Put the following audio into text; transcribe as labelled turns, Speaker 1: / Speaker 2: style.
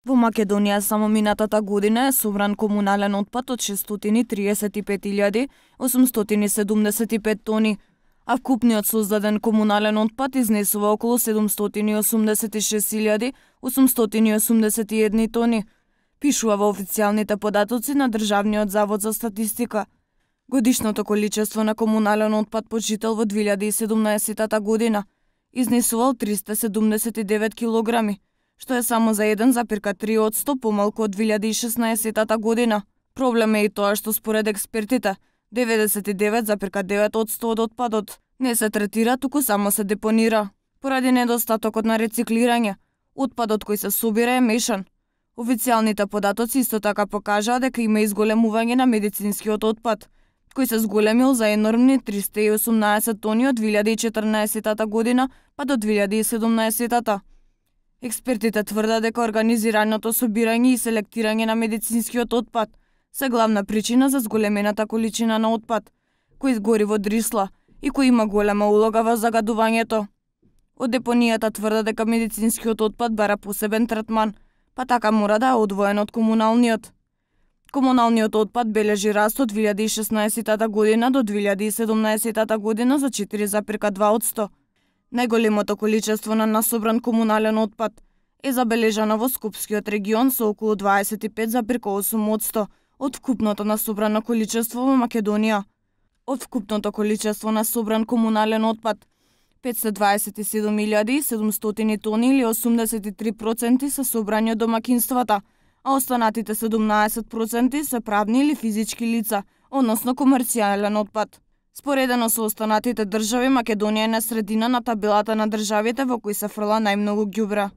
Speaker 1: Во Македонија само минатата година е собран комунален отпад од 635.875 тони, а вкупниот создаден комунален отпад изнесува околу 786.881 тони, пишува во официјалните податоци на Државниот завод за статистика. Годишното количество на комунален отпад по жител во 2017 година изнесувал 379 килограми, што е само за 1,3% помалку од 2016 година. Проблем е и тоа што според експертите, 99,9% од отпадот не се третира, туку само се депонира. Поради недостатокот на рециклирање, отпадот кој се собира е мешан. Официјалните податоци исто така покажаа дека има изголемување на медицинскиот отпад, кој се зголемил за енормни 318 тони од 2014 година па до 2017. Експертите тврдат дека организираното собирање и селектирање на медицинскиот отпад се главна причина за зголемената количина на отпад, кој гори во Дрисла и кој има голема улога во загадувањето. Од депонијата тврдат дека медицинскиот отпад бара посебен третман, па така мора да е одвоен од комуналниот. Комуналниот отпад бележи раст од 2016 година до 2017 година за 4,2%. Најголемото количество на насобран комунален отпад е забележано во Скопскиот регион со околу 25,8% од вкупното насобрано количество во Македонија. Од вкупното количество на собран комунален отпад, 527.700 тони или 83% се собрани од домакинствата, а останатите 17% се правни или физички лица, односно комерцијален отпад. Споредено со останатите држави, Македонија е на средина на табелата на државите во кои се фрла најмногу ѓубре.